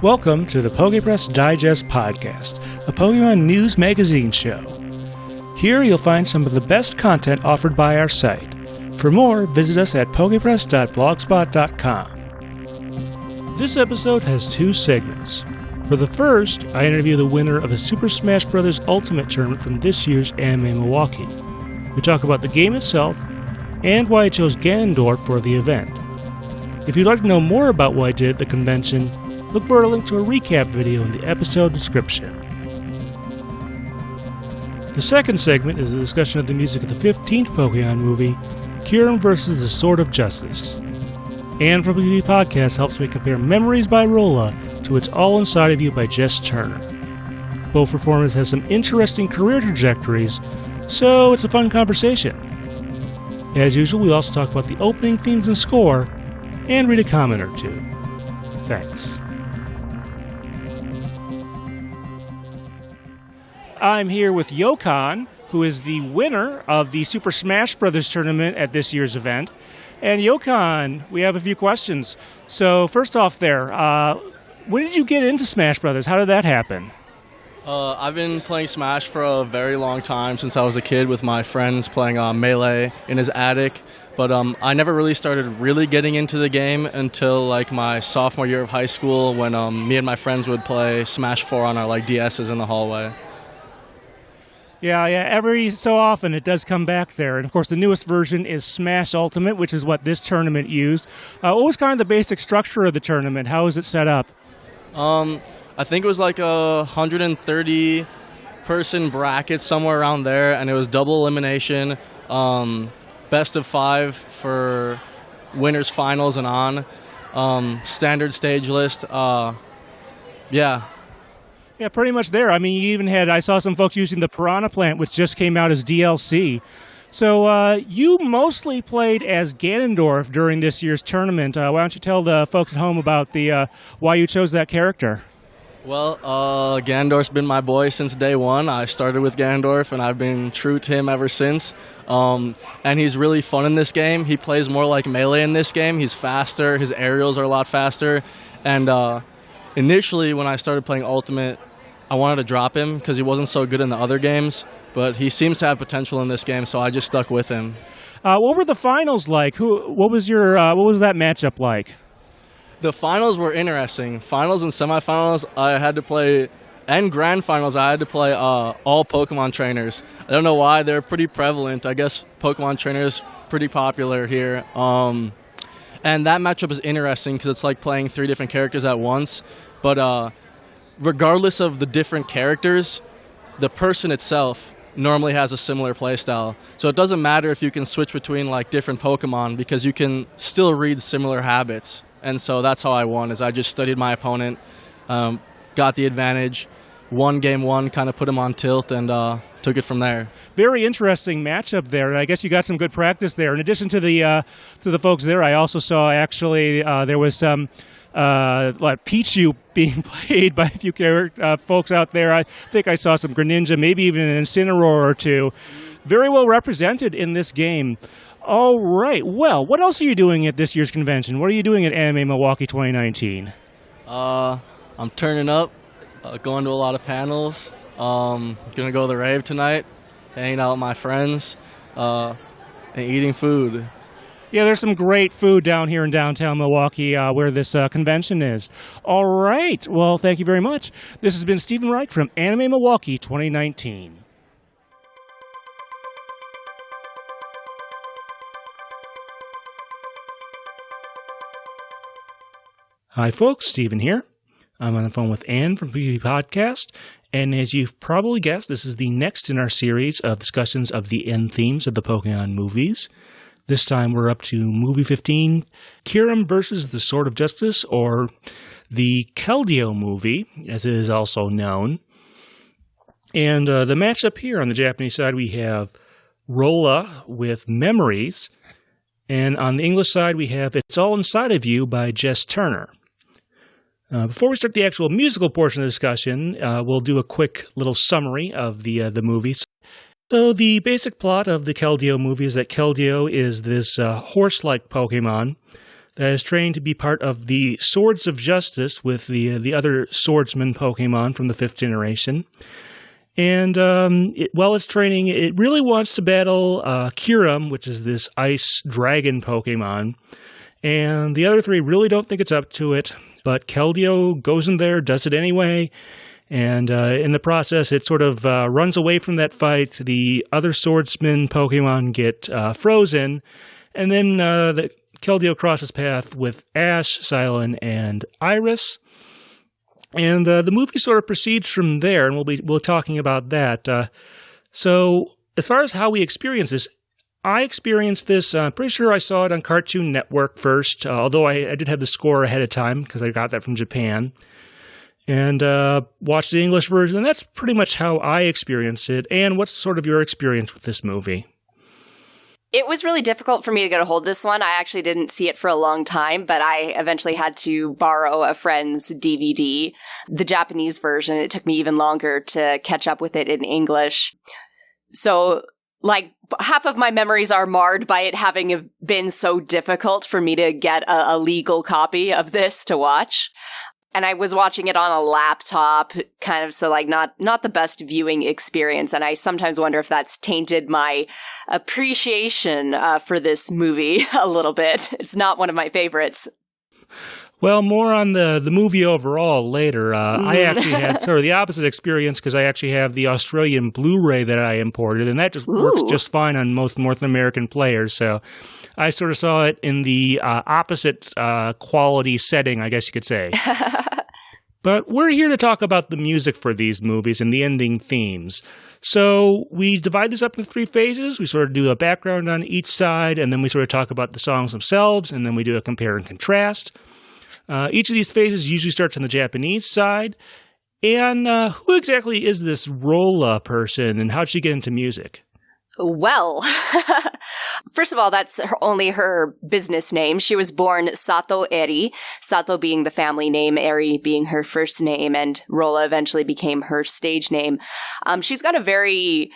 Welcome to the PokePress Digest Podcast, a Pokemon news magazine show. Here you'll find some of the best content offered by our site. For more, visit us at pokepress.blogspot.com. This episode has two segments. For the first, I interview the winner of a Super Smash Bros. Ultimate tournament from this year's Anime Milwaukee. We talk about the game itself and why I chose Ganondorf for the event. If you'd like to know more about what I did at the convention, look for a link to a recap video in the episode description. The second segment is a discussion of the music of the 15th Pokemon movie, Kyurem vs. the Sword of Justice. And from Pikapi Podcast helps me compare Memories by Rola to It's All Inside of You by Jess Turner. Both performers have some interesting career trajectories, so it's a fun conversation. As usual, we also talk about the opening themes and score, and read a comment or two. Thanks. I'm here with Yokon, who is the winner of the Super Smash Bros. Tournament at this year's event. And Yokon, we have a few questions. So first off there, when did you get into Smash Bros.? How did that happen? I've been playing Smash for a very long time, since I was a kid with my friends playing Melee in his attic. But I never really started really getting into the game until like my sophomore year of high school, when me and my friends would play Smash 4 on our DSs in the hallway. Yeah, every so often it does come back there. And of course the newest version is Smash Ultimate, which is what this tournament used. What was kind of the basic structure of the tournament? How was it set up? I think it was like a 130 person bracket, somewhere around there, and it was double elimination, best of 5 for winners finals and on, standard stage list. Yeah, pretty much there. I mean, you even had, I saw some folks using the Piranha Plant, which just came out as DLC. So you mostly played as Ganondorf during this year's tournament. Why don't you tell the folks at home about why you chose that character? Well, Ganondorf's been my boy since day one. I started with Ganondorf, and I've been true to him ever since. And he's really fun in this game. He plays more like Melee in this game. He's faster. His aerials are a lot faster. And initially, when I started playing Ultimate, I wanted to drop him because he wasn't so good in the other games, but he seems to have potential in this game, so I just stuck with him. What were the finals like? What was that matchup like? The finals were interesting. Finals and semifinals, I had to play, and grand finals, I had to play all Pokemon trainers. I don't know why, they're pretty prevalent. I guess Pokemon trainers pretty popular here. And that matchup is interesting because it's like playing 3 different characters at once, but regardless of the different characters, the person itself normally has a similar playstyle. So it doesn't matter if you can switch between like different Pokemon, because you can still read similar habits. And so that's how I won, is I just studied my opponent, got the advantage, won game 1, kind of put him on tilt, and took it from there. Very interesting matchup there. I guess you got some good practice there. In addition to the folks there, I also saw actually there was some like Pichu being played by a few folks out there. I think I saw some Greninja, maybe even an Incineroar or two. Very well represented in this game. All right. Well, what else are you doing at this year's convention? What are you doing at Anime Milwaukee 2019? I'm turning up, going to a lot of panels. Gonna go to the rave tonight, hanging out with my friends, and eating food. Yeah, there's some great food down here in downtown Milwaukee where this convention is. All right. Well, thank you very much. This has been Stephen Reich from Anime Milwaukee 2019. Hi, folks. Stephen here. I'm on the phone with Anne from Pikapi Podcast. And as you've probably guessed, this is the next in our series of discussions of the end themes of the Pokemon movies. This time we're up to movie 15, Kyurem vs. the Sword of Justice, or the Keldeo movie, as it is also known. And the matchup here on the Japanese side, we have Rola with Memories, and on the English side, we have It's All Inside of You by Jess Turner. Before we start the actual musical portion of the discussion, we'll do a quick little summary of the movies. So the basic plot of the Keldeo movie is that Keldeo is this horse-like Pokemon that is trained to be part of the Swords of Justice with the other swordsman Pokemon from the 5th generation. And while it's training, it really wants to battle Kyurem, which is this ice dragon Pokemon. And the other 3 really don't think it's up to it, but Keldeo goes in there, does it anyway. And in the process, it sort of runs away from that fight. The other swordsman Pokemon get frozen. And then Keldeo crosses path with Ash, Silent, and Iris. And the movie sort of proceeds from there, and we'll be talking about that. So as far as how we experience this, I experienced this, pretty sure I saw it on Cartoon Network first, although I did have the score ahead of time because I got that from Japan. And watched the English version, and that's pretty much how I experienced it. And what's sort of your experience with this movie? It was really difficult for me to get a hold of this one. I actually didn't see it for a long time, but I eventually had to borrow a friend's DVD, the Japanese version. It took me even longer to catch up with it in English. So, like, half of my memories are marred by it having been so difficult for me to get a legal copy of this to watch. And I was watching it on a laptop, kind of, so like not the best viewing experience. And I sometimes wonder if that's tainted my appreciation for this movie a little bit. It's not one of my favorites. Well, more on the movie overall later. I actually had sort of the opposite experience because I actually have the Australian Blu-ray that I imported, and that just works just fine on most North American players. So I sort of saw it in the opposite quality setting, I guess you could say. But we're here to talk about the music for these movies and the ending themes. So we divide this up into 3 phases. We sort of do a background on each side, and then we sort of talk about the songs themselves, and then we do a compare and contrast. Each of these phases usually starts on the Japanese side. And who exactly is this Rola person, and how'd she get into music? Well, first of all, that's only her business name. She was born Sato Eri, Sato being the family name, Eri being her first name, and Rola eventually became her stage name. She's got a very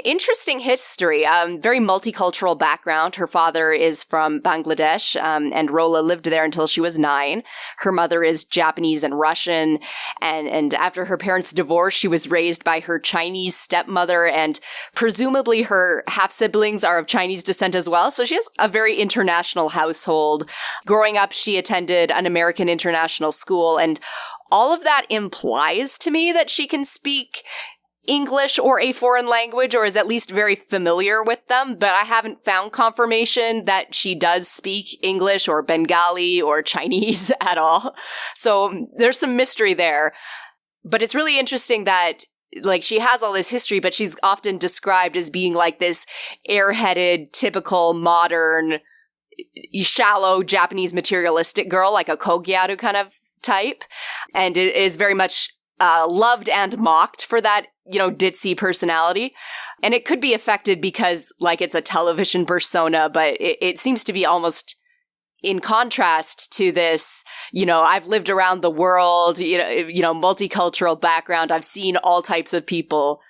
interesting history, very multicultural background. Her father is from Bangladesh, and Rola lived there until she was 9. Her mother is Japanese and Russian, and after her parents' divorce, she was raised by her Chinese stepmother, and presumably her half-siblings are of Chinese descent as well, so she has a very international household. Growing up, she attended an American international school, and all of that implies to me that she can speak English or a foreign language, or is at least very familiar with them, but I haven't found confirmation that she does speak English or Bengali or Chinese at all. So there's some mystery there. But it's really interesting that, like, she has all this history, but she's often described as being like this airheaded, typical, modern, shallow Japanese materialistic girl, like a Kogyaru kind of type, and is very much loved and mocked for that, ditzy personality. And it could be affected because, like, it's a television persona, but it seems to be almost in contrast to this, I've lived around the world, multicultural background. I've seen all types of people,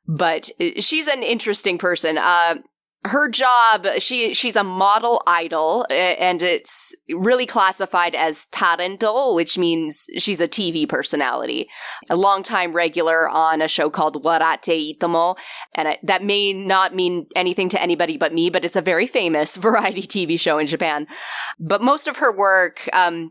but she's an interesting person. Her job, she's a model idol, and it's really classified as talento, which means she's a TV personality. A longtime regular on a show called Warate Itomo, and that may not mean anything to anybody but me, but it's a very famous variety TV show in Japan. But most of her work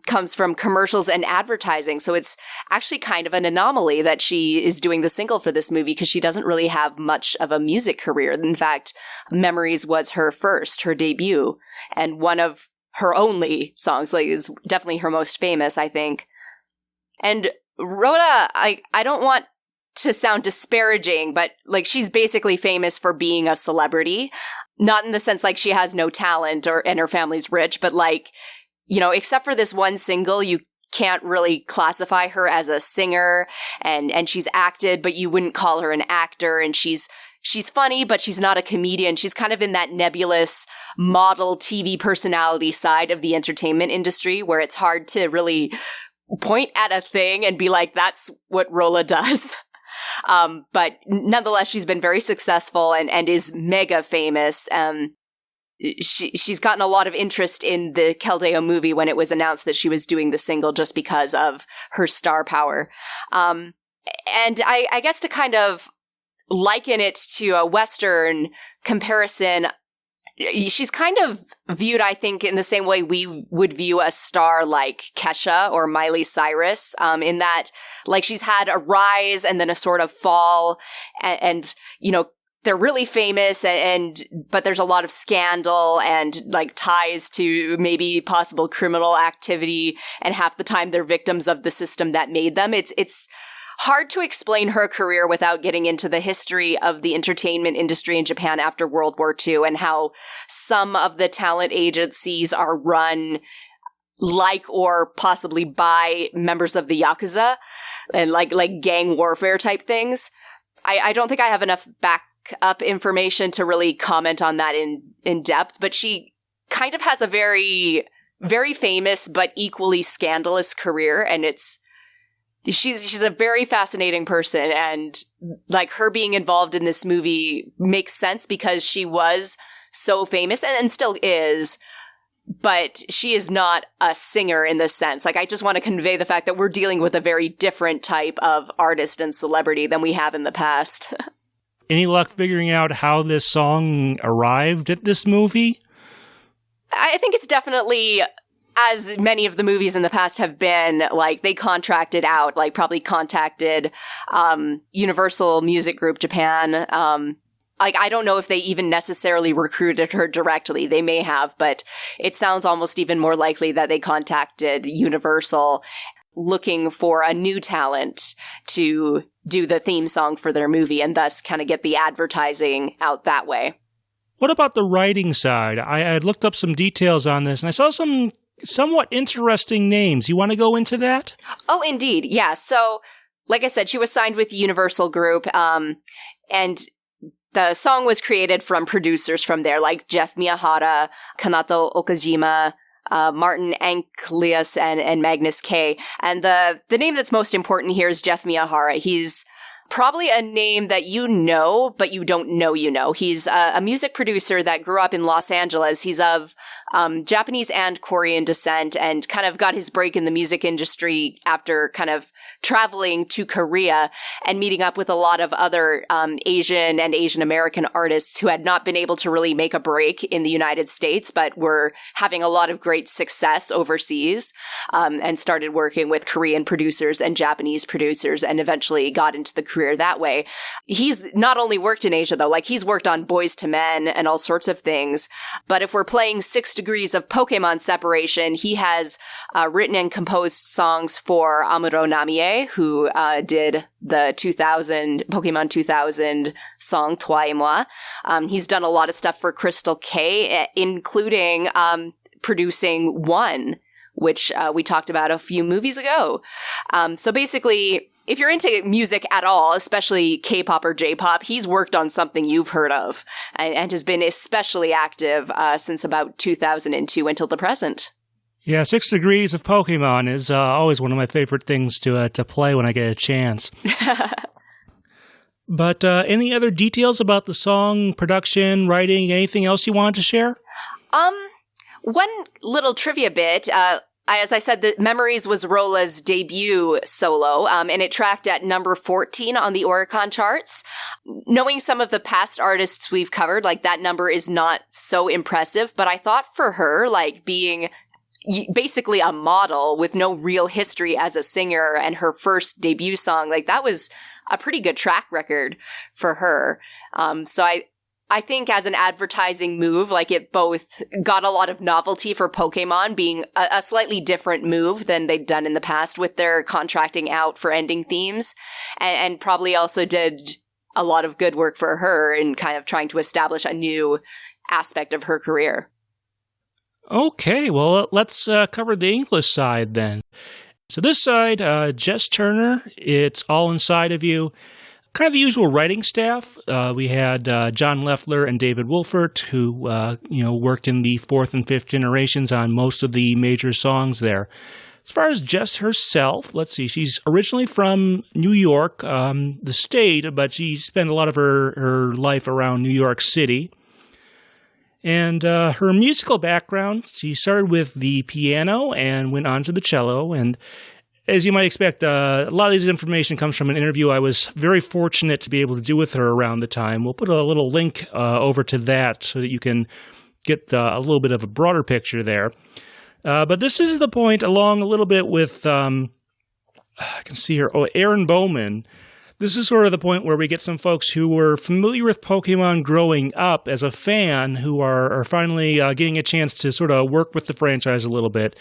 comes from commercials and advertising, so it's actually kind of an anomaly that she is doing the single for this movie, because she doesn't really have much of a music career. In fact, Memories was her debut, and one of her only songs, like, is definitely her most famous, I think. And Rhoda, I don't want to sound disparaging, but, like, she's basically famous for being a celebrity, not in the sense like she has no talent and her family's rich, but, like, except for this one single, you can't really classify her as a singer, and she's acted, but you wouldn't call her an actor, and she's funny, but she's not a comedian. She's kind of in that nebulous model TV personality side of the entertainment industry, where it's hard to really point at a thing and be like, that's what Rola does. But nonetheless, she's been very successful and is mega famous. she's gotten a lot of interest in the Keldeo movie when it was announced that she was doing the single just because of her star power. And I guess to kind of liken it to a Western comparison, she's kind of viewed, I think, in the same way we would view a star like Kesha or Miley Cyrus, in that, like, she's had a rise and then a sort of fall, and they're really famous, but there's a lot of scandal and, like, ties to maybe possible criminal activity, and half the time they're victims of the system that made them. It's hard to explain her career without getting into the history of the entertainment industry in Japan after World War II and how some of the talent agencies are run like or possibly by members of the Yakuza and like gang warfare type things. I don't think I have enough backup information to really comment on that in depth, but she kind of has a very, very famous but equally scandalous career, and she's a very fascinating person, and like her being involved in this movie makes sense because she was so famous and still is, but she is not a singer in this sense. Like, I just want to convey the fact that we're dealing with a very different type of artist and celebrity than we have in the past. Any luck figuring out how this song arrived at this movie? I think it's definitely, as many of the movies in the past have been, like, they contracted out, like, probably contacted Universal Music Group Japan. Like, I don't know if they even necessarily recruited her directly. They may have, but it sounds almost even more likely that they contacted Universal looking for a new talent to do the theme song for their movie and thus kind of get the advertising out that way. What about the writing side? I had looked up some details on this, and I saw some somewhat interesting names. You want to go into that? Oh, indeed. Yeah. So, like I said, she was signed with Universal Group, and the song was created from producers from there, like Jeff Miyahara, Kanato Okajima, Martin Anklius, and Magnus K. And the name that's most important here is Jeff Miyahara. He's probably a name that you know, but you don't know you know. He's a music producer that grew up in Los Angeles. He's of Japanese and Korean descent and kind of got his break in the music industry after kind of traveling to Korea and meeting up with a lot of other Asian and Asian American artists who had not been able to really make a break in the United States, but were having a lot of great success overseas, and started working with Korean producers and Japanese producers and eventually got into the career that way. He's not only worked in Asia, though, like he's worked on Boys to Men and all sorts of things. But if we're playing 6 degrees of Pokemon separation, he has written and composed songs for Amuro Namie, who did the Pokemon 2000 song Toi et Moi. He's done a lot of stuff for Crystal K, including producing One, which we talked about a few movies ago. So basically, if you're into music at all, especially K-pop or J-pop, he's worked on something you've heard of and has been especially active since about 2002 until the present. Yeah, 6 degrees of Pokemon is always one of my favorite things to play when I get a chance. But any other details about the song, production, writing, anything else you wanted to share? One little trivia bit. As I said, the Memories was Rola's debut solo, and it tracked at number 14 on the Oricon charts. Knowing some of the past artists we've covered, like, that number is not so impressive, but I thought for her, like, being basically a model with no real history as a singer and her first debut song, like, that was a pretty good track record for her. So I think as an advertising move, like, it both got a lot of novelty for Pokemon, being a slightly different move than they'd done in the past with their contracting out for ending themes, and probably also did a lot of good work for her in kind of trying to establish a new aspect of her career. Okay, well, let's cover the English side then. So this side, Jess Turner, It's All Inside of You. Kind of the usual writing staff. We had John Leffler and David Wolfert, who worked in the 4th and 5th generations on most of the major songs there. As far as Jess herself, let's see. She's originally from New York, the state, but she spent a lot of her life around New York City. And her musical background, she started with the piano and went on to the cello. And as you might expect, a lot of this information comes from an interview I was very fortunate to be able to do with her around the time. We'll put a little link over to that so that you can get a little bit of a broader picture there. But this is the point, along a little bit with, I can see here, Aaron Bowman. This is sort of the point where we get some folks who were familiar with Pokemon growing up as a fan who are finally getting a chance to sort of work with the franchise a little bit.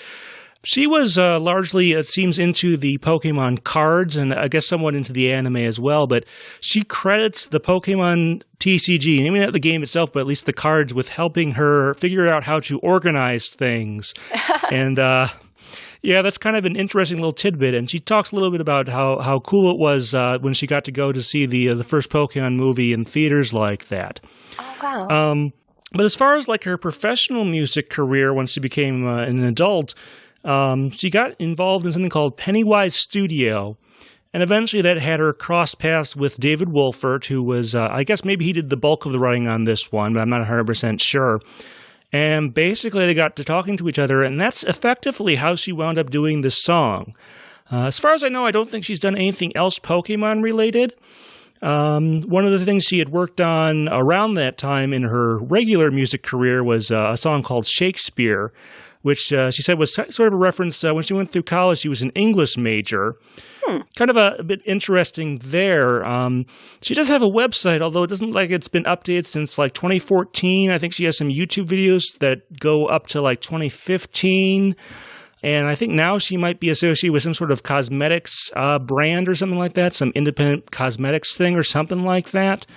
She was largely, it seems, into the Pokemon cards and I guess somewhat into the anime as well, but she credits the Pokemon TCG, maybe not the game itself, but at least the cards, with helping her figure out how to organize things. And yeah, that's kind of an interesting little tidbit. And she talks a little bit about how cool it was when she got to go to see the first Pokemon movie in theaters like that. Oh, wow. But as far as like her professional music career, once she became an adult, she got involved in something called Pennywise Studio, and eventually that had her cross paths with David Wolfert, who was, I guess maybe he did the bulk of the writing on this one, but I'm not 100% sure. And basically they got to talking to each other, and that's effectively how she wound up doing this song. As far as I know, I don't think she's done anything else Pokemon related. One of the things she had worked on around that time in her regular music career was a song called Shakespeare, which she said was sort of a reference when she went through college. She was an English major. Kind of a bit interesting there. She does have a website, although it doesn't look like it's been updated since like 2014. I think she has some YouTube videos that go up to like 2015. And I think now she might be associated with some sort of cosmetics brand or something like that, some independent cosmetics thing or something like that.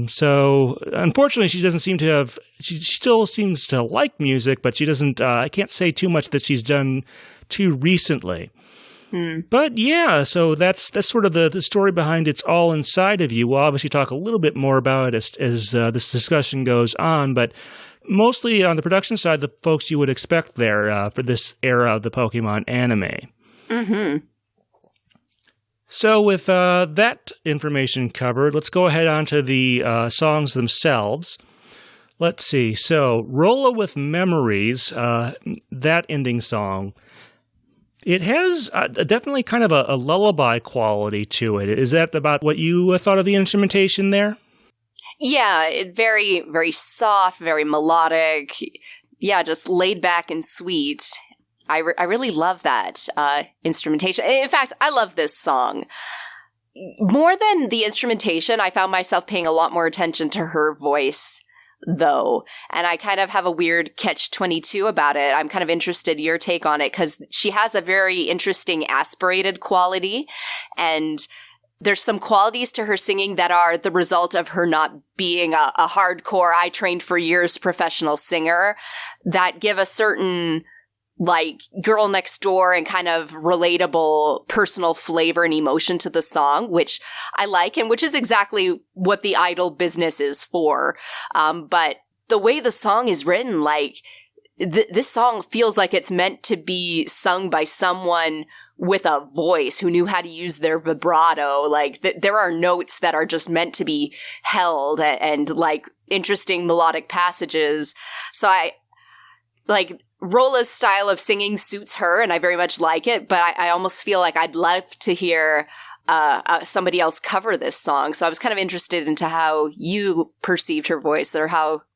So unfortunately, she doesn't seem to have. She still seems to like music, but she doesn't. I can't say too much that she's done too recently. But yeah, so that's sort of the story behind It's All Inside of You. We'll obviously talk a little bit more about it as this discussion goes on, but mostly on the production side, the folks you would expect there for this era of the Pokemon anime. Mm-hmm. So with that information covered, let's go ahead on to the songs themselves. Let's see. So Rola with Memories, that ending song, it has definitely kind of a lullaby quality to it. Is that about what you thought of the instrumentation there? Yeah, very, very soft, very melodic. Yeah, just laid back and sweet. I really love that instrumentation. In fact, I love this song. More than the instrumentation, I found myself paying a lot more attention to her voice, though. And I kind of have a weird catch-22 about it. I'm kind of interested in your take on it, because she has a very interesting aspirated quality, and there's some qualities to her singing that are the result of her not being a hardcore, I trained for years professional singer, that give a certain like girl next door and kind of relatable personal flavor and emotion to the song, which I like, and which is exactly what the idol business is for. But the way the song is written, like this song feels like it's meant to be sung by someone with a voice who knew how to use their vibrato. Like there are notes that are just meant to be held and like interesting melodic passages. So I like Rola's style of singing suits her, and I very much like it, but I almost feel like I'd love to hear somebody else cover this song. So I was kind of interested into how you perceived her voice, or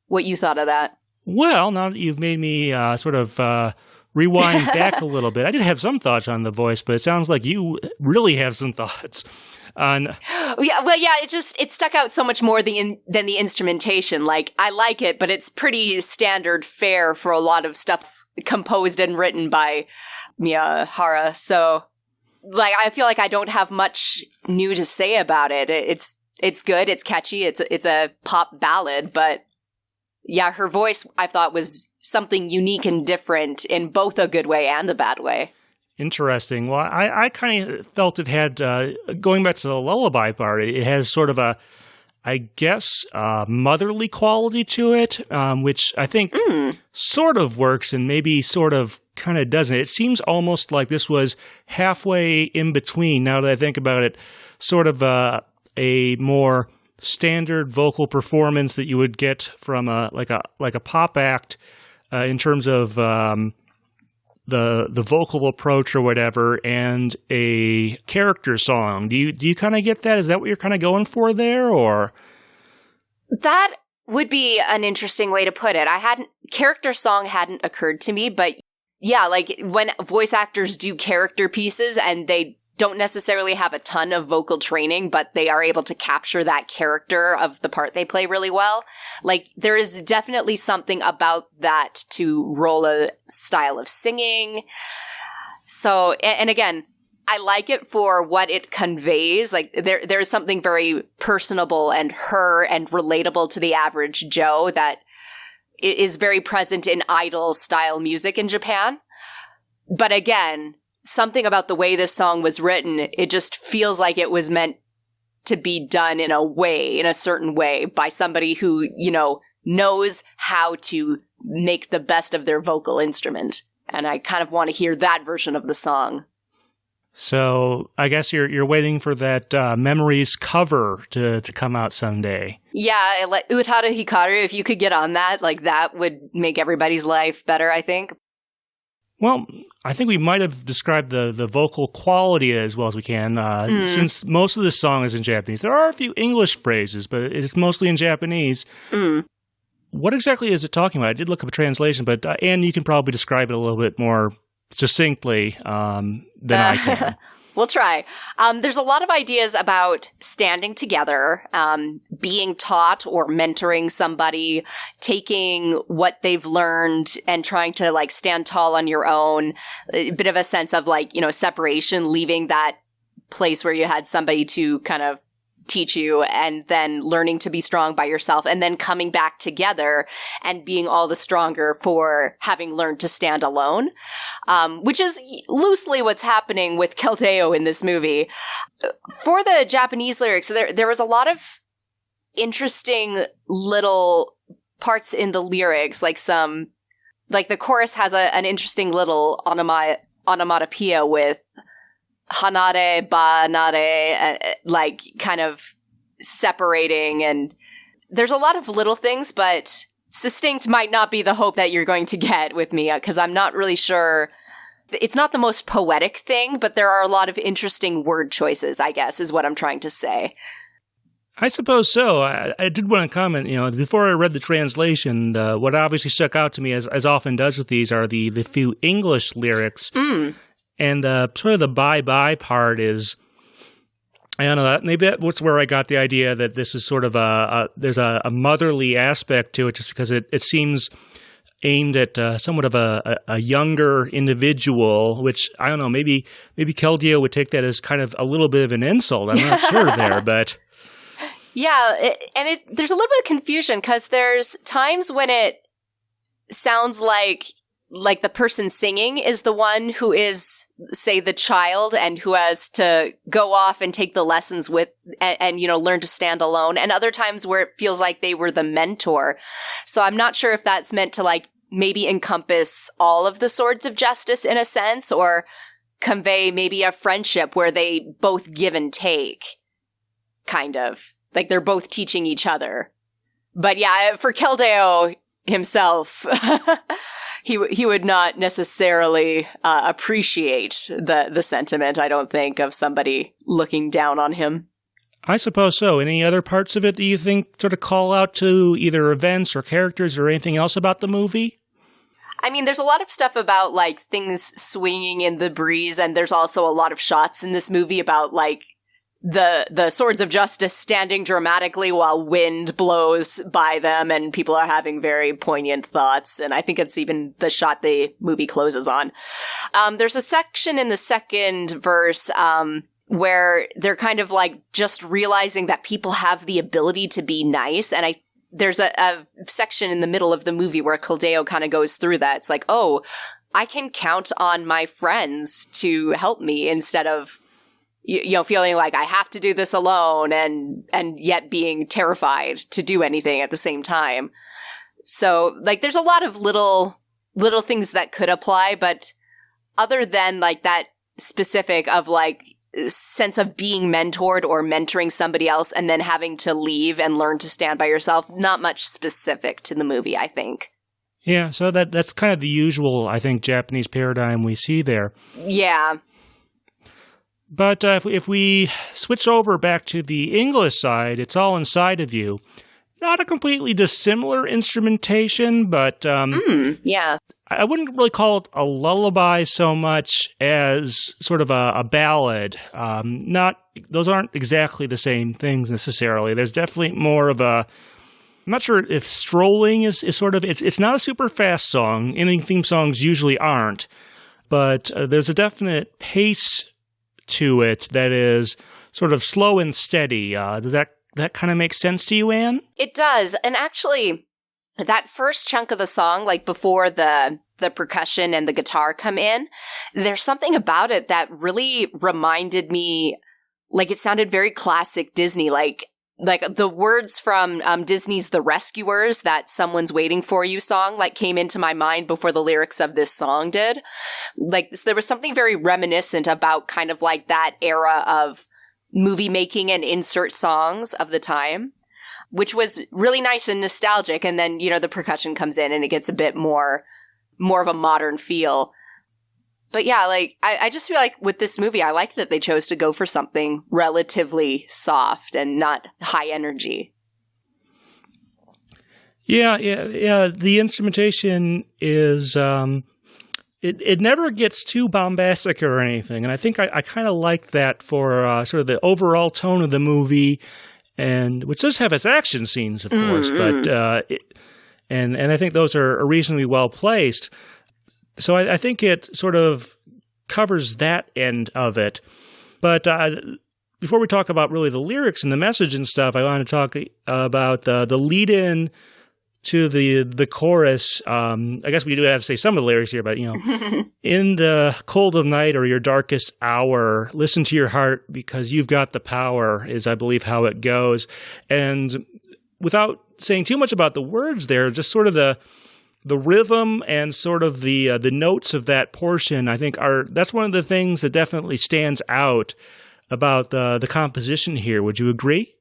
what you thought of that. Well, now that you've made me sort of rewind back a little bit, I did have some thoughts on the voice, but it sounds like you really have some thoughts on. Yeah, well, yeah, it stuck out so much more than the instrumentation. Like, I like it, but it's pretty standard fare for a lot of stuff composed and written by Miyahara. So, like, I feel like I don't have much new to say about it. It's good, it's catchy, it's a pop ballad, but yeah, her voice I thought was something unique and different in both a good way and a bad way. Interesting. Well, I kind of felt it had, going back to the lullaby part, it has sort of a, I guess, motherly quality to it, which I think sort of works and maybe sort of kind of doesn't. It seems almost like this was halfway in between, now that I think about it, sort of a more standard vocal performance that you would get from a pop act in terms of the vocal approach or whatever, and a character song. Do you kind of get that? Is that what you're kind of going for there, or? That would be an interesting way to put it. Character song hadn't occurred to me, but yeah, like when voice actors do character pieces and they don't necessarily have a ton of vocal training, but they are able to capture that character of the part they play really well. Like, there is definitely something about that to Rola's style of singing. So, and again, I like it for what it conveys. Like, there's something very personable and relatable to the average Joe that is very present in idol style music in Japan. But again, something about the way this song was written, it just feels like it was meant to be done in a certain way by somebody who, knows how to make the best of their vocal instrument. And I kind of want to hear that version of the song. So I guess you're waiting for that Memories cover to come out someday. Yeah, Utada Hikaru, if you could get on that, like that would make everybody's life better, I think. Well, I think we might have described the vocal quality as well as we can, since most of this song is in Japanese. There are a few English phrases, but it's mostly in Japanese. What exactly is it talking about? I did look up a translation, but Anne, you can probably describe it a little bit more succinctly than I can. We'll try. There's a lot of ideas about standing together, being taught or mentoring somebody, taking what they've learned and trying to like stand tall on your own. A bit of a sense of like, separation, leaving that place where you had somebody to kind of teach you, and then learning to be strong by yourself, and then coming back together and being all the stronger for having learned to stand alone, which is loosely what's happening with Keldeo in this movie. For the Japanese lyrics, there was a lot of interesting little parts in the lyrics, like the chorus has an interesting little onomatopoeia with hanare, banare, like kind of separating. And there's a lot of little things, but succinct might not be the hope that you're going to get with me, because I'm not really sure. It's not the most poetic thing, but there are a lot of interesting word choices, I guess, is what I'm trying to say. I suppose so. I did want to comment, before I read the translation, what obviously stuck out to me, as often does with these, are the few English lyrics. And sort of the bye-bye part is, I don't know, maybe that's where I got the idea that this is sort of there's a motherly aspect to it, just because it seems aimed at somewhat of a younger individual, which, I don't know, maybe Keldeo would take that as kind of a little bit of an insult. I'm not sure there, but... Yeah, there's a little bit of confusion, because there's times when it sounds like the person singing is the one who is, say, the child, and who has to go off and take the lessons with and learn to stand alone. And other times where it feels like they were the mentor. So I'm not sure if that's meant to like maybe encompass all of the swords of justice in a sense, or convey maybe a friendship where they both give and take, kind of. Like they're both teaching each other. But yeah, for Keldeo himself, he would not necessarily appreciate the sentiment, I don't think, of somebody looking down on him. I suppose so. Any other parts of it that you think sort of call out to either events or characters or anything else about the movie? I mean, there's a lot of stuff about like things swinging in the breeze, and there's also a lot of shots in this movie about like the swords of justice standing dramatically while wind blows by them and people are having very poignant thoughts. And I think it's even the shot the movie closes on. There's a section in the second verse where they're kind of like just realizing that people have the ability to be nice. And there's a section in the middle of the movie where Keldeo kind of goes through that. It's like, oh, I can count on my friends to help me, instead of feeling like I have to do this alone, and yet being terrified to do anything at the same time. So, like, there's a lot of little things that could apply, but other than, like, that specific of, like, sense of being mentored or mentoring somebody else and then having to leave and learn to stand by yourself. Not much specific to the movie, I think. Yeah, so that's kind of the usual, I think, Japanese paradigm we see there. Yeah. But if we switch over back to the English side, It's All Inside of You. Not a completely dissimilar instrumentation, but yeah. I wouldn't really call it a lullaby so much as sort of a ballad. Those aren't exactly the same things necessarily. There's definitely more of a, I'm not sure if strolling is sort of, it's not a super fast song. Ending theme songs usually aren't, but there's a definite pace to it that is sort of slow and steady. Does that kind of make sense to you, Anne? It does. And actually, that first chunk of the song, like before the percussion and the guitar come in, there's something about it that really reminded me, like it sounded very classic Disney, like the words from Disney's The Rescuers, that Someone's Waiting for You song, like came into my mind before the lyrics of this song did. Like there was something very reminiscent about kind of like that era of movie making and insert songs of the time, which was really nice and nostalgic. And then, the percussion comes in and it gets a bit more of a modern feel. But yeah, like, I just feel like with this movie, I like that they chose to go for something relatively soft and not high energy. Yeah. The instrumentation is, it never gets too bombastic or anything. And I think I kind of like that for sort of the overall tone of the movie, and which does have its action scenes, of course, but and I think those are reasonably well placed. So I think it sort of covers that end of it. But before we talk about really the lyrics and the message and stuff, I want to talk about the lead-in to the chorus. I guess we do have to say some of the lyrics here, but, in the cold of night or your darkest hour, listen to your heart because you've got the power, is, I believe, how it goes. And without saying too much about the words there, just sort of the rhythm and sort of the notes of that portion, I think that's one of the things that definitely stands out about the composition here. Would you agree?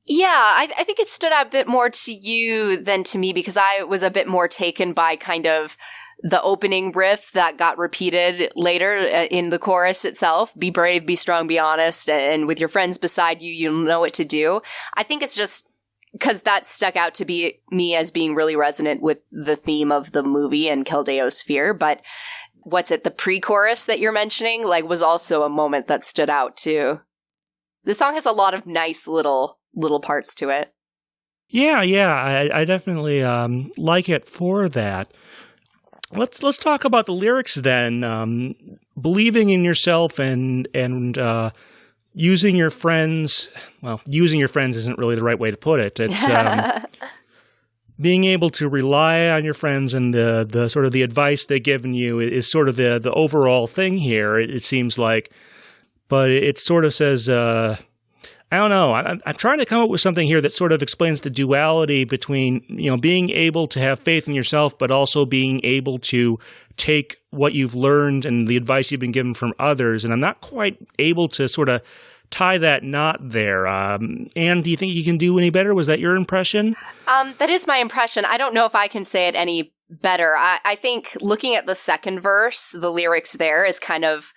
Yeah, I think it stood out a bit more to you than to me because I was a bit more taken by kind of the opening riff that got repeated later in the chorus itself. Be brave, be strong, be honest, and with your friends beside you, you'll know what to do. I think it's just because that stuck out to me as being really resonant with the theme of the movie and Keldeo's fear. But the pre-chorus that you're mentioning, like, was also a moment that stood out too. The song has a lot of nice little parts to it. Yeah, I definitely like it for that. Let's talk about the lyrics then. Believing in yourself and using your friends. Well, using your friends isn't really the right way to put it. It's being able to rely on your friends and the sort of the advice they've given you is sort of the overall thing here. It seems like, but it sort of says. I don't know. I'm trying to come up with something here that sort of explains the duality between, being able to have faith in yourself, but also being able to take what you've learned and the advice you've been given from others. And I'm not quite able to sort of tie that knot there. Anne, do you think you can do any better? Was that your impression? That is my impression. I don't know if I can say it any better. I think looking at the second verse, the lyrics there is kind of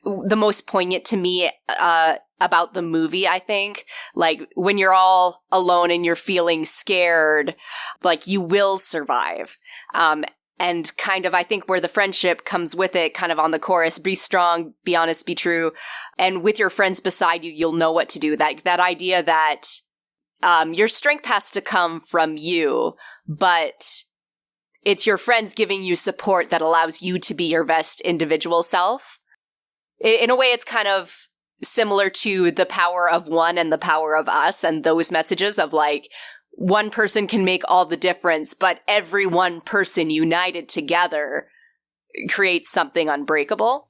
the most poignant to me about the movie, I think. Like, when you're all alone and you're feeling scared, like, you will survive. And kind of, I think where the friendship comes with it, kind of on the chorus, be strong, be honest, be true. And with your friends beside you, you'll know what to do. That idea that your strength has to come from you, but it's your friends giving you support that allows you to be your best individual self. In a way, it's kind of similar to the power of one and the power of us and those messages of, like, one person can make all the difference, but every one person united together creates something unbreakable.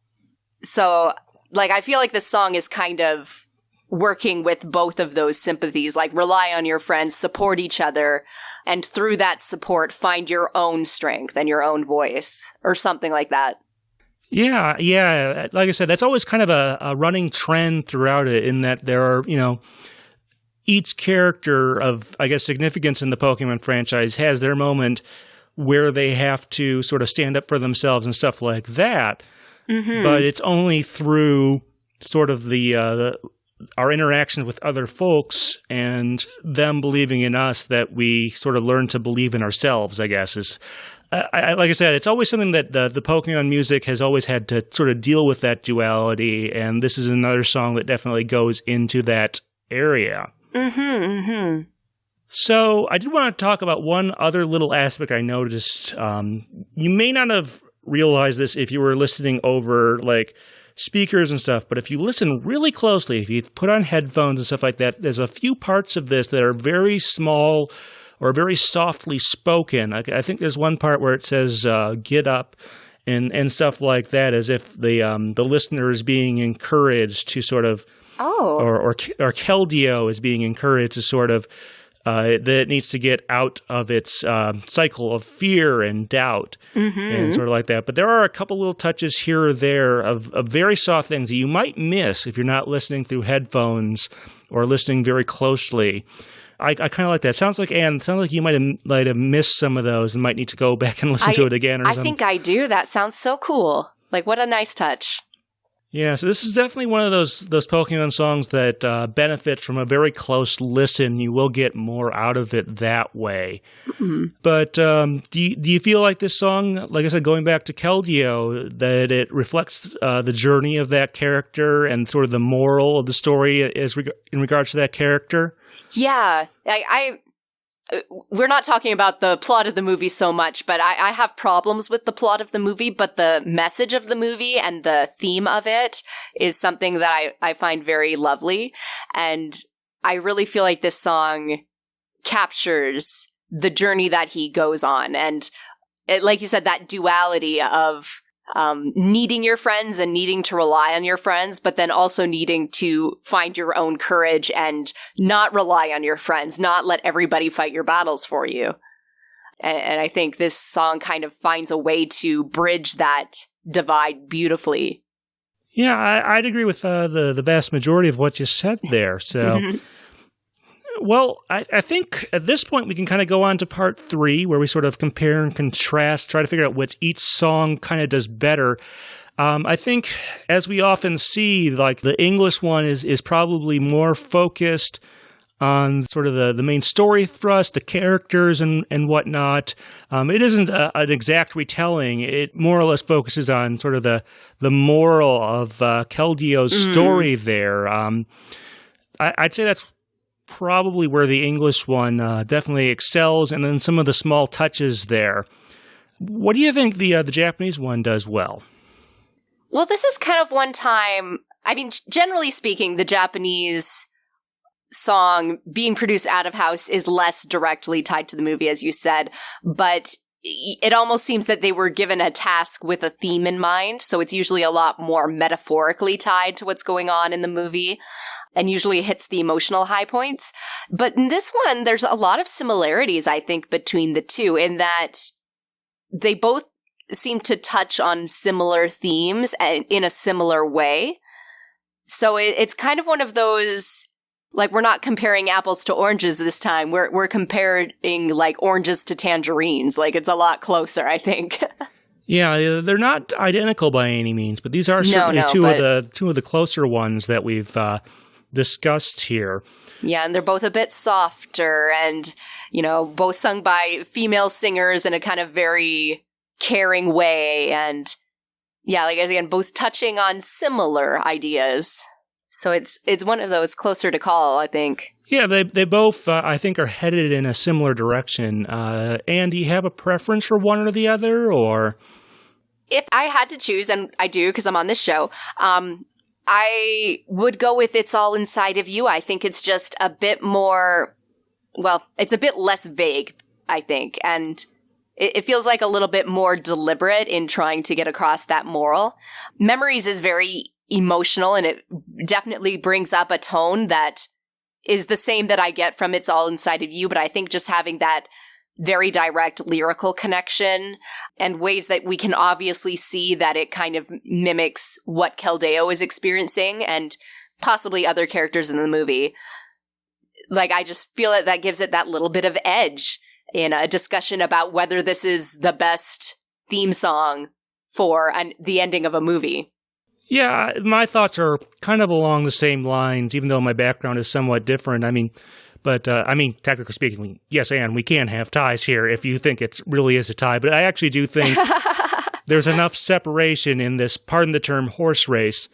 So, like, I feel like this song is kind of working with both of those sympathies, like, rely on your friends, support each other, and through that support, find your own strength and your own voice, or something like that. Yeah. Like I said, that's always kind of a running trend throughout it, in that there are, each character of, I guess, significance in the Pokemon franchise has their moment where they have to sort of stand up for themselves and stuff like that. Mm-hmm. But it's only through sort of our interaction with other folks and them believing in us that we sort of learn to believe in ourselves, I guess. Like I said, it's always something that the Pokemon music has always had to sort of deal with that duality, and this is another song that definitely goes into that area. Mm-hmm, mm-hmm. So I did want to talk about one other little aspect I noticed. You may not have realized this if you were listening over like speakers and stuff, but if you listen really closely, if you put on headphones and stuff like that, there's a few parts of this that are very small or very softly spoken. I think there's one part where it says "get up" and stuff like that, as if the listener is being encouraged to sort of, or Keldeo is being encouraged to sort of that it needs to get out of its cycle of fear and doubt, and sort of like that. But there are a couple little touches here or there of very soft things that you might miss if you're not listening through headphones or listening very closely. I kind of like that. Sounds like you might have missed some of those and might need to go back and listen to it again or something. I think I do. That sounds so cool. Like, what a nice touch. Yeah, so this is definitely one of those Pokemon songs that benefits from a very close listen. You will get more out of it that way. Mm-hmm. But do you feel like this song, like I said, going back to Keldeo, that it reflects the journey of that character and sort of the moral of the story in regards to that character? Yeah, we're not talking about the plot of the movie so much, but I have problems with the plot of the movie, but the message of the movie and the theme of it is something that I find very lovely. And I really feel like this song captures the journey that he goes on. And like you said, that duality of needing your friends and needing to rely on your friends, but then also needing to find your own courage and not rely on your friends, not let everybody fight your battles for you. And I think this song kind of finds a way to bridge that divide beautifully. Yeah, I'd agree with the vast majority of what you said there. So, well, I think at this point we can kind of go on to part 3, where we sort of compare and contrast, try to figure out what each song kind of does better. I think, as we often see, like the English one is probably more focused on sort of the main story thrust, the characters and whatnot. It isn't an exact retelling. It more or less focuses on sort of the moral of Keldeo's story there. I'd say that's probably where the English one definitely excels, and then some of the small touches there. What do you think the Japanese one does well? Well, this is kind of one time, I mean, generally speaking, the Japanese song being produced out of house is less directly tied to the movie, as you said, but it almost seems that they were given a task with a theme in mind, so it's usually a lot more metaphorically tied to what's going on in the movie, and usually hits the emotional high points. But in this one, there's a lot of similarities, I think, between the two, in that they both seem to touch on similar themes and in a similar way. So it's kind of one of those, like, we're not comparing apples to oranges this time. We're comparing, like, oranges to tangerines. Like, it's a lot closer, I think. Yeah, they're not identical by any means, but these are certainly two of the closer ones that we've discussed here. Yeah, and they're both a bit softer and, both sung by female singers in a kind of very caring way. And yeah, like, again, both touching on similar ideas. So it's one of those closer to call, I think. Yeah, they both, I think, are headed in a similar direction. And do you have a preference for one or the other, or? If I had to choose, and I do because I'm on this show, I would go with It's All Inside of You. I think it's just a bit more, well, it's a bit less vague, I think. And it feels like a little bit more deliberate in trying to get across that moral. Memories is very emotional, and it definitely brings up a tone that is the same that I get from It's All Inside of You. But I think just having that very direct lyrical connection and ways that we can obviously see that it kind of mimics what Keldeo is experiencing and possibly other characters in the movie. Like, I just feel that gives it that little bit of edge in a discussion about whether this is the best theme song for the ending of a movie. Yeah, my thoughts are kind of along the same lines, even though my background is somewhat different. Technically speaking, yes, Anne, we can have ties here if you think it really is a tie. But I actually do think there's enough separation in this, pardon the term, horse race,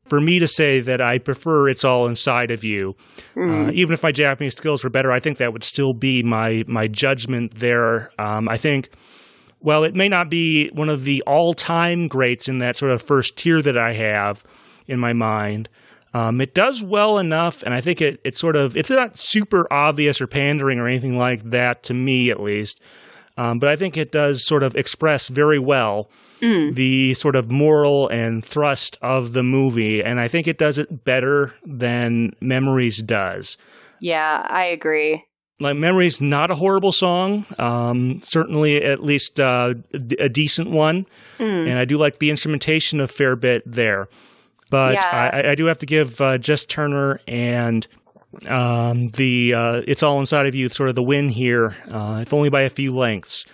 for me to say that I prefer It's All Inside of You. Even if my Japanese skills were better, I think that would still be my judgment there. I think, well, it may not be one of the all-time greats in that sort of first tier that I have in my mind. It does well enough, and I think it's not super obvious or pandering or anything like that, to me at least. But I think it does sort of express very well the sort of moral and thrust of the movie, and I think it does it better than Memories does. Yeah, I agree. Like, Memories, not a horrible song, certainly at least a decent one, and I do like the instrumentation a fair bit there. But yeah. I do have to give Jess Turner and It's All Inside of You sort of the win here, if only by a few lengths.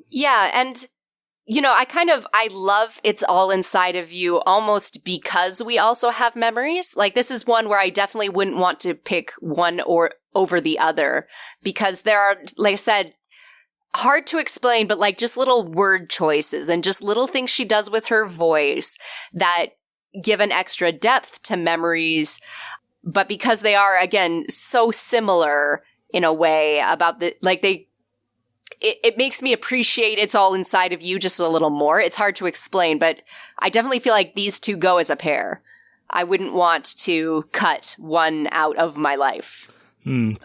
Yeah, and I love It's All Inside of You almost because we also have Memories. Like, this is one where I definitely wouldn't want to pick one or over the other because there are, like I said, hard to explain, but like just little word choices and just little things she does with her voice that give an extra depth to Memories. But because they are, again, so similar in a way about it makes me appreciate It's All Inside of You just a little more. It's hard to explain, but I definitely feel like these two go as a pair. I wouldn't want to cut one out of my life.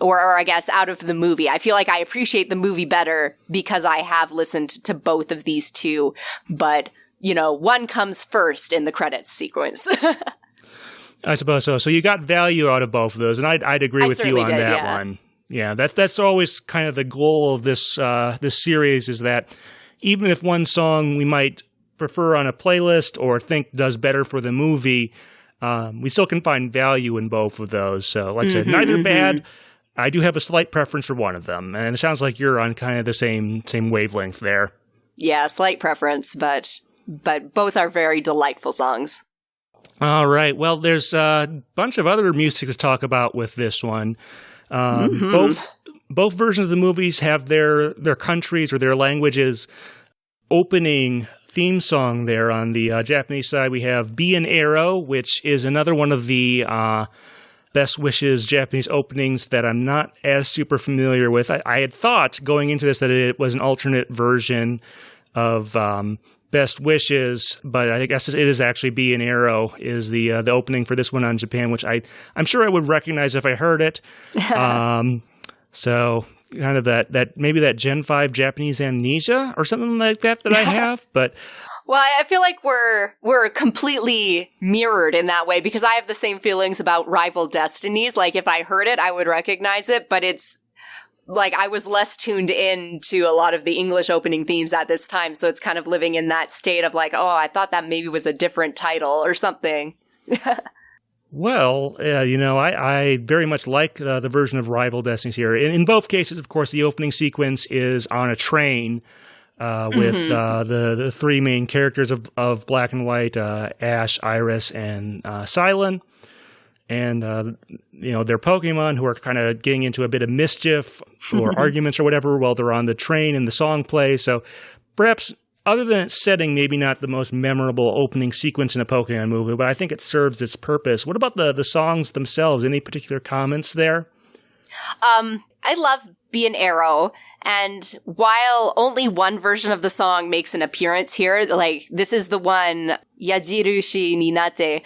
Or I guess out of the movie. I feel like I appreciate the movie better because I have listened to both of these two, but, one comes first in the credits sequence. I suppose so. So you got value out of both of those, and I'd agree with you on that one. Yeah, that's always kind of the goal of this series, is that even if one song we might prefer on a playlist or think does better for the movie, we still can find value in both of those. So, like I said, neither bad. I do have a slight preference for one of them, and it sounds like you're on kind of the same wavelength there. Yeah, slight preference, but both are very delightful songs. All right. Well, there's a bunch of other music to talk about with this one. Both versions of the movies have their countries or their languages opening theme song there. On the Japanese side, we have Be an Arrow, which is another one of the Best Wishes Japanese openings that I'm not as super familiar with. I had thought going into this that it was an alternate version of Best Wishes, but I guess it is actually Be an Arrow is the opening for this one on Japan, which I'm sure I would recognize if I heard it. So kind of that maybe that Gen 5 Japanese amnesia or something like that I have, but. Well, I feel like we're completely mirrored in that way because I have the same feelings about Rival Destinies. Like, if I heard it, I would recognize it, but it's like I was less tuned in to a lot of the English opening themes at this time, so it's kind of living in that state of like, oh, I thought that maybe was a different title or something. Well, I very much like the version of Rival Destinies here. In both cases, of course, the opening sequence is on a train with the three main characters of Black and White, Ash, Iris, and Silent. And, their Pokemon who are kind of getting into a bit of mischief or arguments or whatever while they're on the train and the song plays. So perhaps other than its setting, maybe not the most memorable opening sequence in a Pokemon movie, but I think it serves its purpose. What about the songs themselves? Any particular comments there? I love Be an Arrow. And while only one version of the song makes an appearance here, like this is the one, Yajirushi ni Nate,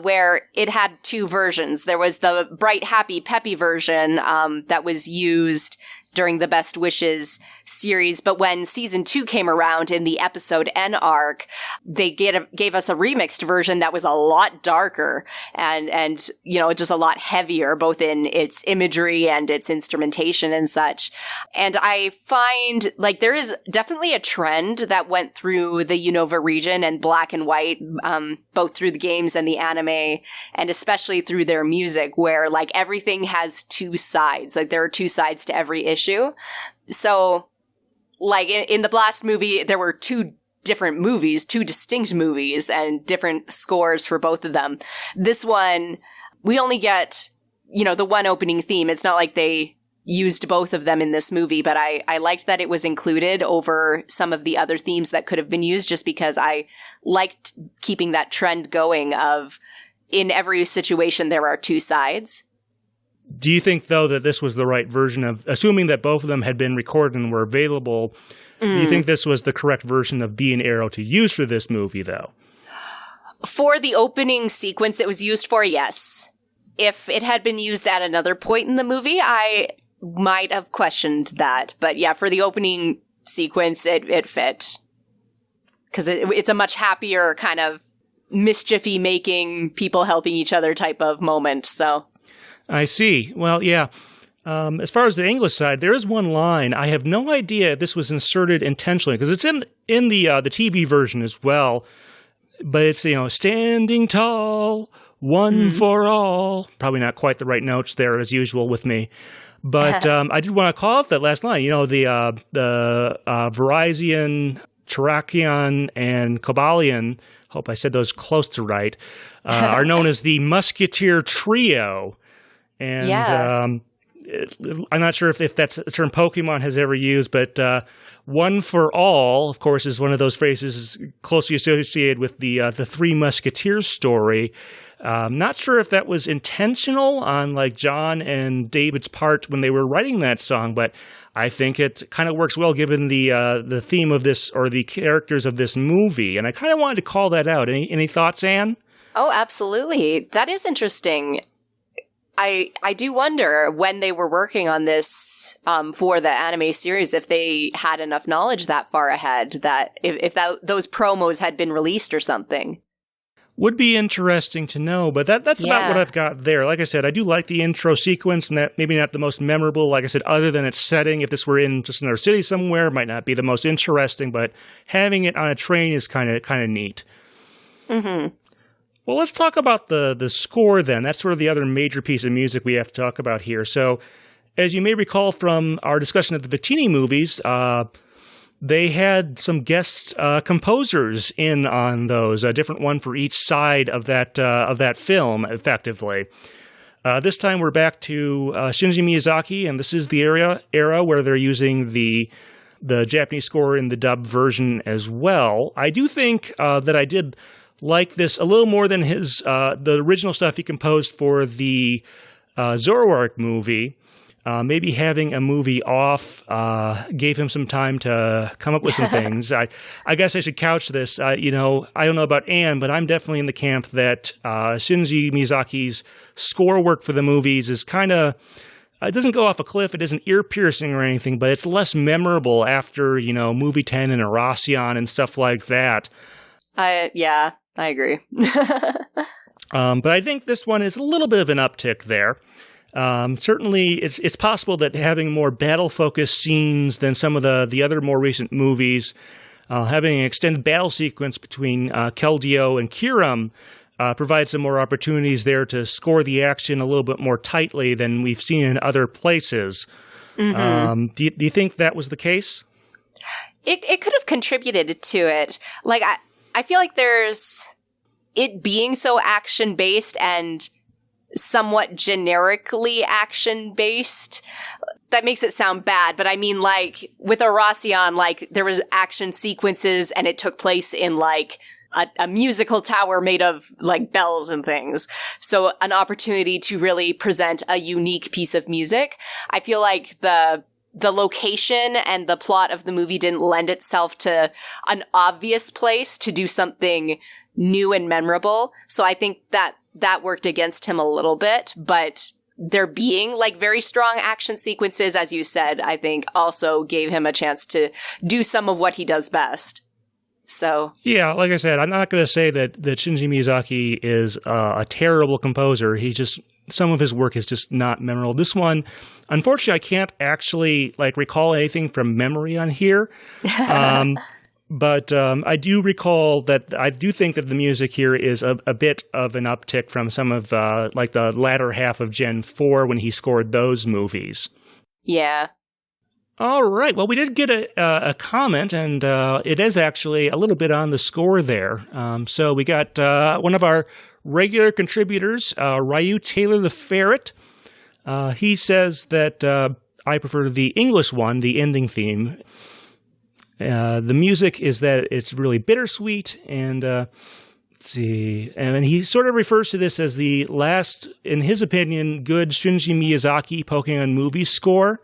where it had two versions. There was the bright, happy, peppy version that was used during the Best Wishes series. But when season 2 came around in the episode N arc, they gave us a remixed version that was a lot darker and just a lot heavier, both in its imagery and its instrumentation and such. And I find like there is definitely a trend that went through the Unova region and Black and White, both through the games and the anime, and especially through their music, where like everything has two sides. Like there are two sides to every issue. So like in the Blast movie, there were two different movies, two distinct movies, and different scores for both of them. This one, we only get, the one opening theme. It's not like they used both of them in this movie, but I liked that it was included over some of the other themes that could have been used, just because I liked keeping that trend going of in every situation there are two sides. Do you think, though, that this was the right version of, assuming that both of them had been recorded and were available, do you think this was the correct version of Bee and Arrow to use for this movie, though? For the opening sequence it was used for, yes. If it had been used at another point in the movie, I might have questioned that. But yeah, for the opening sequence, it fit. Because it's a much happier kind of mischiefy making, people helping each other type of moment, so. I see. Well, yeah. As far as the English side, there is one line. I have no idea if this was inserted intentionally, because it's in the TV version as well. But it's, standing tall, one for all. Probably not quite the right notes there, as usual with me. But I did want to call out that last line. The Verizon, Terrakion, and Cobalion, hope I said those close to right, are known as the Musketeer Trio. And I'm not sure if that's a term Pokemon has ever used, but one for all, of course, is one of those phrases closely associated with the Three Musketeers story. Not sure if that was intentional on like John and David's part when they were writing that song, but I think it kind of works well given the theme of this or the characters of this movie. And I kind of wanted to call that out. Any thoughts, Anne? Oh, absolutely. That is interesting. I do wonder when they were working on this for the anime series, if they had enough knowledge that far ahead, that if those promos had been released or something. Would be interesting to know, but that's about what I've got there. Like I said, I do like the intro sequence, and that maybe not the most memorable, like I said, other than its setting. If this were in just another city somewhere, it might not be the most interesting, but having it on a train is kind of neat. Mm-hmm. Well, let's talk about the score then. That's sort of the other major piece of music we have to talk about here. So, as you may recall from our discussion of the Victini movies, they had some guest composers in on those, a different one for each side of that film, effectively. This time we're back to Shinji Miyazaki, and this is the era where they're using the Japanese score in the dub version as well. I do think that I did like this a little more than the original stuff he composed for the Zoroark movie. Maybe having a movie off gave him some time to come up with some things. I guess I should couch this. I don't know about Anne, but I'm definitely in the camp that Shinji Miyazaki's score work for the movies is kind of, it doesn't go off a cliff. It isn't ear-piercing or anything, but it's less memorable after, Movie 10 and Erasion and stuff like that. Yeah, I agree. But I think this one is a little bit of an uptick there. Certainly, it's possible that having more battle-focused scenes than some of the other more recent movies, having an extended battle sequence between Keldeo and Kyurem provides some more opportunities there to score the action a little bit more tightly than we've seen in other places. Mm-hmm. Do you think that was the case? It could have contributed to it. Like, I feel like there's it being so action-based and somewhat generically action-based. That makes it sound bad, but I mean, like, with Erasion, like, there was action sequences and it took place in, like, a musical tower made of, like, bells and things. So an opportunity to really present a unique piece of music. I feel like the location and the plot of the movie didn't lend itself to an obvious place to do something new and memorable. So I think that worked against him a little bit, but there being like very strong action sequences, as you said, I think also gave him a chance to do some of what he does best. So yeah, like I said, I'm not going to say that Shinji Miyazaki is a terrible composer. He just, some of his work is just not memorable. This one, unfortunately, I can't actually like recall anything from memory on here. But I do recall that I do think that the music here is a bit of an uptick from some of like the latter half of Gen 4 when he scored those movies. Yeah. All right. Well, we did get a comment, and it is actually a little bit on the score there. So we got one of our regular contributors, Ryu Taylor the Ferret. He says that I prefer the English one, the ending theme. The music is that it's really bittersweet, and let's see. And he sort of refers to this as the last, in his opinion, good Shinji Miyazaki Pokemon movie score.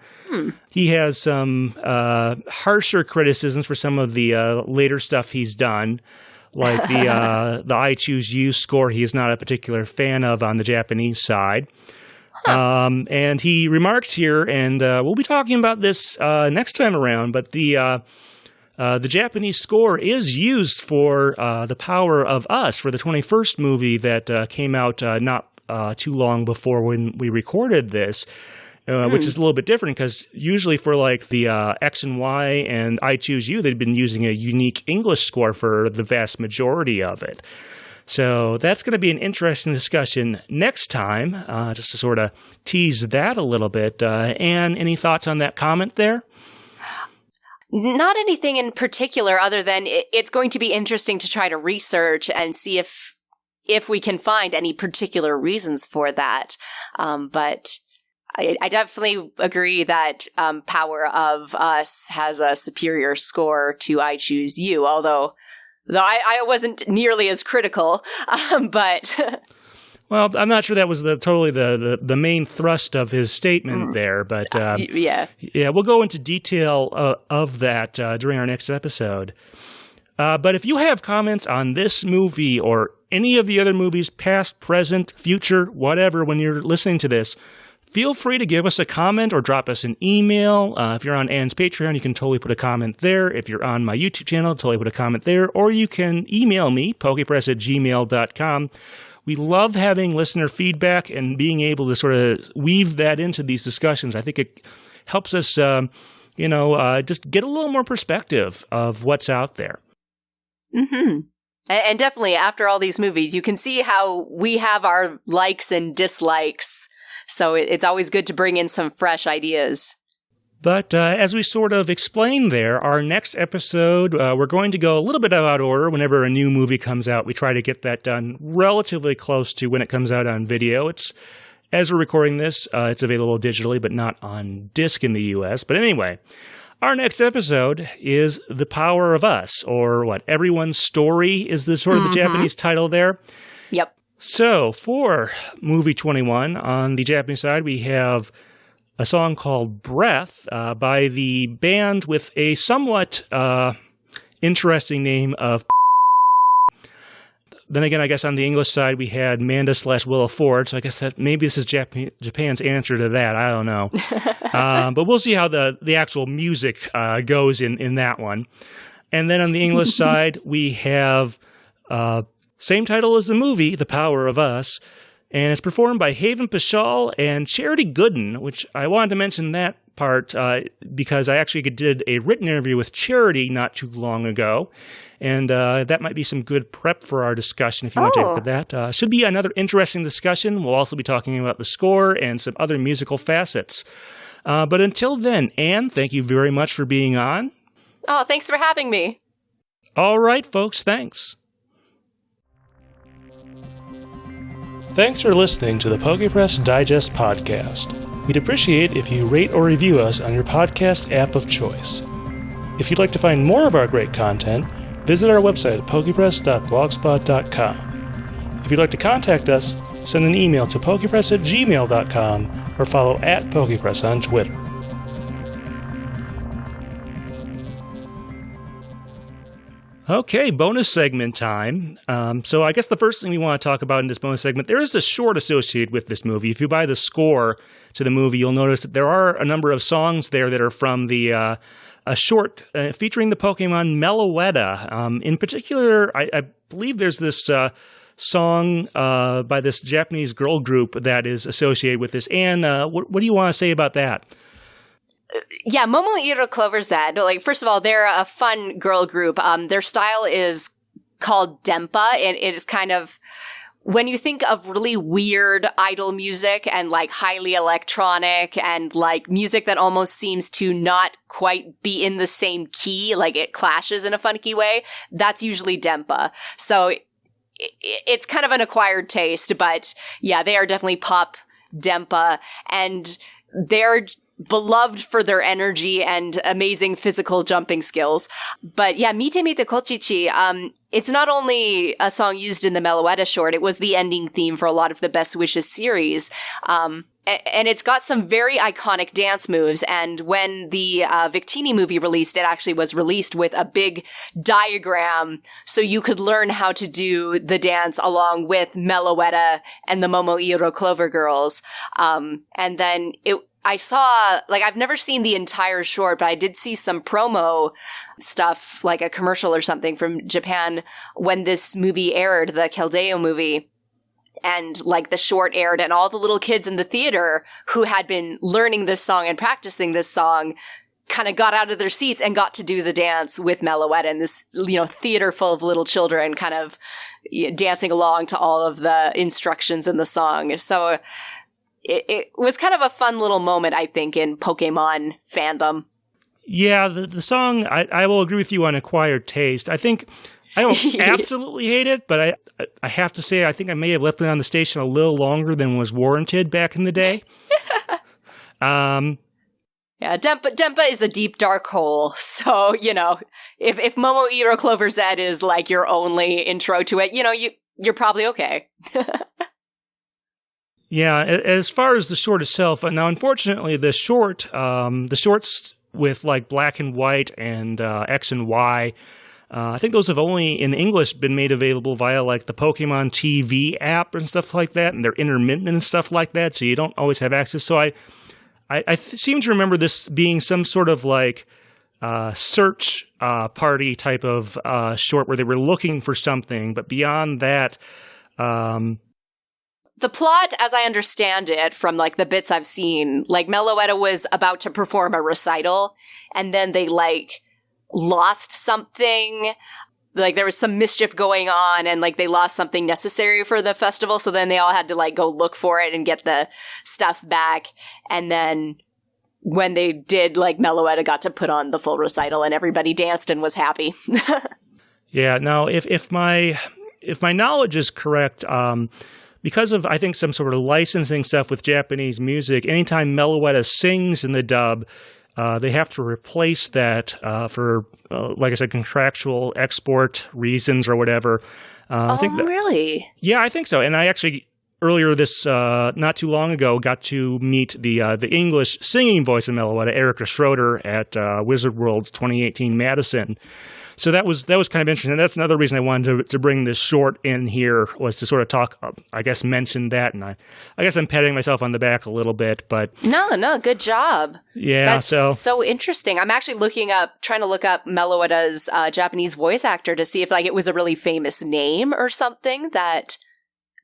He has some harsher criticisms for some of the later stuff he's done, like the I Choose You score he is not a particular fan of on the Japanese side. And he remarks here, and we'll be talking about this next time around, but the Japanese score is used for The Power of Us, for the 21st movie that came out not too long before when we recorded this, which is a little bit different because usually for like the X and Y and I Choose You, they've been using a unique English score for the vast majority of it. So that's going to be an interesting discussion next time, just to sort of tease that a little bit. Anne, any thoughts on that comment there? Not anything in particular other than it's going to be interesting to try to research and see if we can find any particular reasons for that. But I definitely agree that Power of Us has a superior score to I Choose You, although I wasn't nearly as critical, but... Well, I'm not sure that was totally the main thrust of his statement there, but yeah, we'll go into detail of that during our next episode. But if you have comments on this movie or any of the other movies, past, present, future, whatever, when you're listening to this, feel free to give us a comment or drop us an email. If you're on Anne's Patreon, you can totally put a comment there. If you're on my YouTube channel, totally put a comment there. Or you can email me, pokepress@gmail.com. We love having listener feedback and being able to sort of weave that into these discussions. I think it helps us, just get a little more perspective of what's out there. Mm-hmm. And definitely, after all these movies, you can see how we have our likes and dislikes. So it's always good to bring in some fresh ideas. But as we sort of explained there, our next episode, we're going to go a little bit out of order. Whenever a new movie comes out, we try to get that done relatively close to when it comes out on video. As we're recording this, it's available digitally, but not on disc in the U.S. But anyway, our next episode is The Power of Us, or what, Everyone's Story is the sort of the Japanese title there. Yep. So for movie 21, on the Japanese side, we have a song called Breath by the band with a somewhat interesting name of... Then again, I guess on the English side, we had Manda/Willa Ford, so I guess that maybe this is Japan's answer to that. I don't know. But we'll see how the actual music goes in that one. And then on the English side, we have... same title as the movie, The Power of Us, and it's performed by Haven Pashal and Charity Gooden, which I wanted to mention that part because I actually did a written interview with Charity not too long ago, and that might be some good prep for our discussion if you want to take a look at that. Should be another interesting discussion. We'll also be talking about the score and some other musical facets. But until then, Anne, thank you very much for being on. Oh, thanks for having me. All right, folks, thanks. Thanks for listening to the PokePress Digest podcast. We'd appreciate if you rate or review us on your podcast app of choice. If you'd like to find more of our great content, visit our website at pokepress.blogspot.com. If you'd like to contact us, send an email to pokepress@gmail.com or follow @pokepress on Twitter. Okay, bonus segment time. So I guess the first thing we want to talk about in this bonus segment, there is a short associated with this movie. If you buy the score to the movie, you'll notice that there are a number of songs there that are from a short featuring the Pokemon Meloetta. In particular, I believe there's this song by this Japanese girl group that is associated with this. Anne, what do you want to say about that? Yeah, Momoiro Clover's that. Like, first of all, they're a fun girl group. Their style is called Dempa, and it is kind of, when you think of really weird idol music and like highly electronic and like music that almost seems to not quite be in the same key, like it clashes in a funky way, that's usually Dempa. So it's kind of an acquired taste, but yeah, they are definitely pop Dempa, and they're beloved for their energy and amazing physical jumping skills. But yeah, Mite Mite Kochichi, it's not only a song used in the Meloetta short, it was the ending theme for a lot of the Best Wishes series. And it's got some very iconic dance moves. And when the Victini movie released, it actually was released with a big diagram so you could learn how to do the dance along with Meloetta and the Momoiro Clover girls. And then I saw, like, I've never seen the entire short, but I did see some promo stuff, like a commercial or something from Japan when this movie aired, the Keldeo movie. And like the short aired, and all the little kids in the theater who had been learning this song and practicing this song kind of got out of their seats and got to do the dance with Meloetta, and this, theater full of little children kind of dancing along to all of the instructions in the song. So it was kind of a fun little moment, I think, in Pokemon fandom. Yeah, the song, I will agree with you on acquired taste. I think I don't absolutely hate it, but I have to say I think I may have left it on the station a little longer than was warranted back in the day. Yeah, Dempa is a deep dark hole. So, if Momoiro Clover Z is like your only intro to it, you're probably okay. Yeah, as far as the short itself, now unfortunately the shorts with like black and white and X and Y, I think those have only in English been made available via like the Pokemon TV app and stuff like that, and they're intermittent and stuff like that, so you don't always have access. So I seem to remember this being some sort of like search party type of short where they were looking for something, but beyond that, the plot, as I understand it, from like the bits I've seen, like Meloetta was about to perform a recital, and then they like lost something. Like there was some mischief going on, and like they lost something necessary for the festival, so then they all had to like go look for it and get the stuff back. And then when they did, like Meloetta got to put on the full recital, and everybody danced and was happy. Yeah. Now, if my knowledge is correct, because of, I think, some sort of licensing stuff with Japanese music, anytime Meloetta sings in the dub, they have to replace that for, like I said, contractual export reasons or whatever. I think really? Yeah, I think so. And I actually, earlier this, not too long ago, got to meet the English singing voice of Meloetta, Erica Schroeder, at Wizard World 2018 Madison. So that was kind of interesting. That's another reason I wanted to bring this short in here, was to sort of talk, I guess, mention that. And I guess I'm patting myself on the back a little bit, but no, good job. Yeah, that's so interesting. I'm actually trying to look up Meloetta's Japanese voice actor to see if like it was a really famous name or something that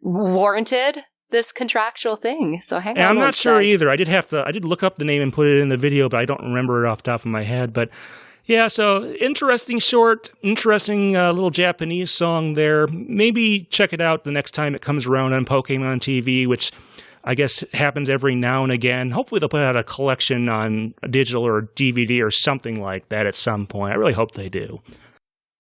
warranted this contractual thing. So hang on. I'm not sure either. I did look up the name and put it in the video, but I don't remember it off the top of my head. But yeah, so interesting short, interesting little Japanese song there. Maybe check it out the next time it comes around on Pokemon TV, which I guess happens every now and again. Hopefully they'll put out a collection on digital or DVD or something like that at some point. I really hope they do.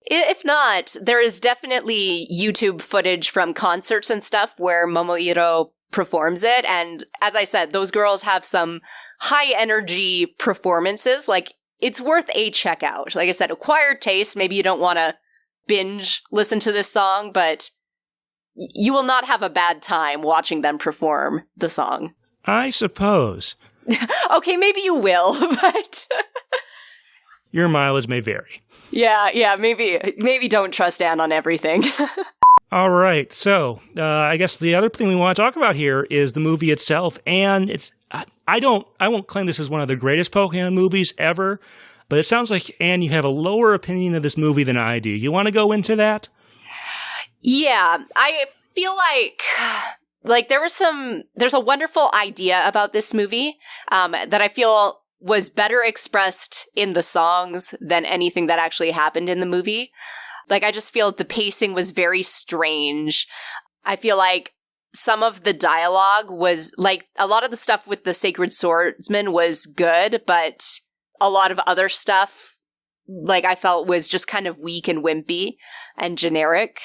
If not, there is definitely YouTube footage from concerts and stuff where Momoiro performs it. And as I said, those girls have some high energy performances. Like, it's worth a checkout. Like I said, acquired taste. Maybe you don't want to binge listen to this song, but you will not have a bad time watching them perform the song. I suppose. Okay, maybe you will, but your mileage may vary. Yeah, maybe don't trust Anne on everything. All right, so I guess the other thing we want to talk about here is the movie itself, and I won't claim this is one of the greatest Pokemon movies ever, but it sounds like, Anne, you have a lower opinion of this movie than I do. You want to go into that? Yeah, I feel like there's a wonderful idea about this movie that I feel was better expressed in the songs than anything that actually happened in the movie. Like, I just feel the pacing was very strange. I feel like some of the dialogue was, like, a lot of the stuff with the Sacred Swordsman was good, but a lot of other stuff, like, I felt was just kind of weak and wimpy and generic.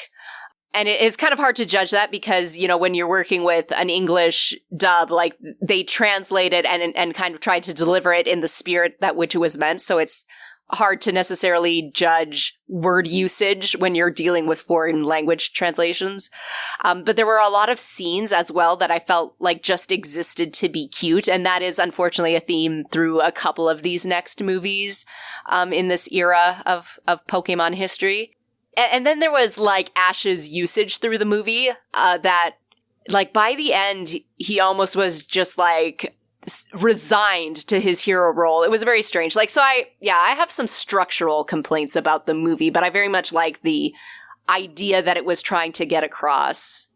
And it's kind of hard to judge that because, you know, when you're working with an English dub, like, they translate it and kind of tried to deliver it in the spirit that which it was meant. So it's hard to necessarily judge word usage when you're dealing with foreign language translations. But there were a lot of scenes as well that I felt like just existed to be cute. And that is unfortunately a theme through a couple of these next movies in this era of Pokemon history. And then there was, like, Ash's usage through the movie that, like, by the end, he almost was just, like, resigned to his hero role. It was very strange. Like, so I have some structural complaints about the movie, but I very much like the idea that it was trying to get across.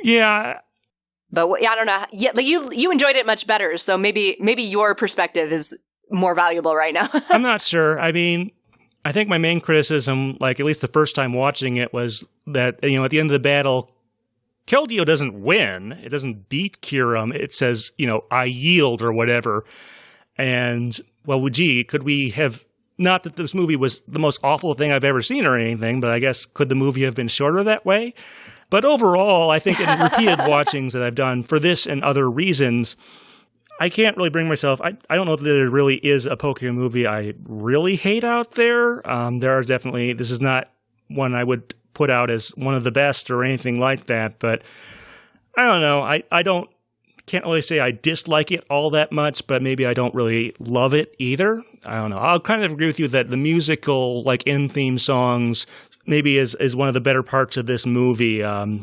Yeah. But I don't know. Yeah, like you enjoyed it much better, so maybe your perspective is more valuable right now. I'm not sure. I mean, I think my main criticism, like at least the first time watching it, was that, you know, at the end of the battle, Keldeo doesn't win. It doesn't beat Kyurem. It says, you know, I yield or whatever. And, well, gee, could we have, not that this movie was the most awful thing I've ever seen or anything, but I guess could the movie have been shorter that way? But overall, I think in repeated watchings that I've done for this and other reasons, I can't really bring myself. I don't know if there really is a Pokemon movie I really hate out there. There are definitely. This is not one I would put out as one of the best or anything like that. But I don't know. I can't really say I dislike it all that much, but maybe I don't really love it either. I don't know. I'll kind of agree with you that the musical, like, end theme songs maybe is one of the better parts of this movie.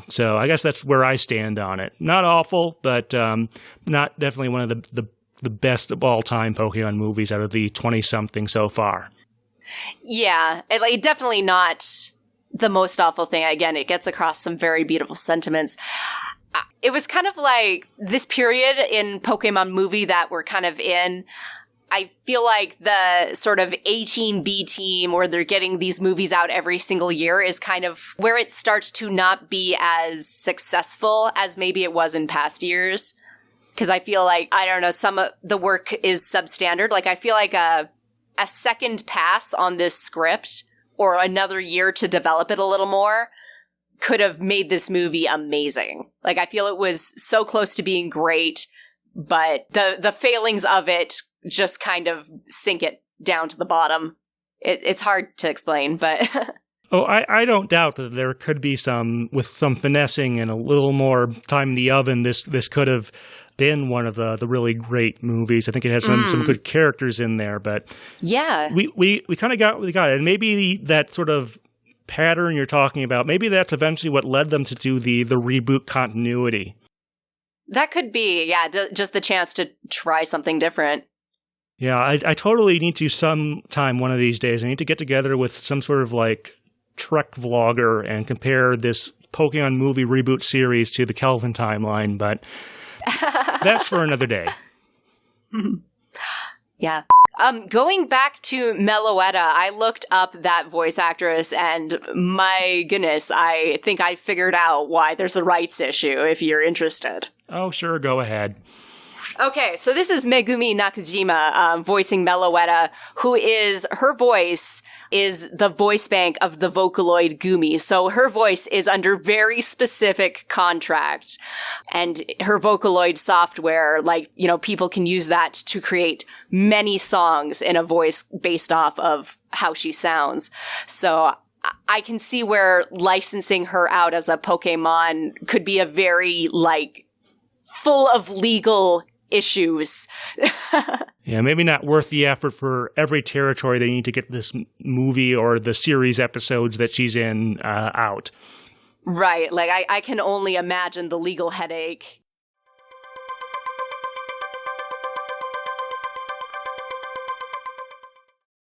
So I guess that's where I stand on it. Not awful, but not definitely one of the best of all time Pokemon movies out of the 20-something so far. Yeah, definitely not the most awful thing. Again, it gets across some very beautiful sentiments. It was kind of like this period in Pokemon movie that we're kind of in. I feel like the sort of A-team, B-team, where they're getting these movies out every single year is kind of where it starts to not be as successful as maybe it was in past years. Because I feel like, I don't know, some of the work is substandard. Like, I feel like a second pass on this script or another year to develop it a little more could have made this movie amazing. Like, I feel it was so close to being great, but the failings of it just kind of sink it down to the bottom. It's hard to explain, but... Oh, I don't doubt that there could be with some finessing and a little more time in the oven, this could have been one of the really great movies. I think it has some good characters in there, but... Yeah. We kind of got what we got. And maybe that sort of pattern you're talking about, maybe that's eventually what led them to do the reboot continuity. That could be, yeah, just the chance to try something different. Yeah, I totally need to sometime one of these days. I need to get together with some sort of like Trek vlogger and compare this Pokemon movie reboot series to the Kelvin timeline, but that's for another day. Yeah. Going back to Meloetta, I looked up that voice actress and my goodness, I think I figured out why there's a rights issue if you're interested. Oh, sure, go ahead. Okay, so this is Megumi Nakajima voicing Meloetta, her voice is the voice bank of the Vocaloid Gumi. So her voice is under very specific contract. And her Vocaloid software, like, you know, people can use that to create many songs in a voice based off of how she sounds. So I can see where licensing her out as a Pokemon could be a very, like, full of legal issues. Yeah, maybe not worth the effort for every territory they need to get this movie or the series episodes that she's in out. Right. Like, I can only imagine the legal headache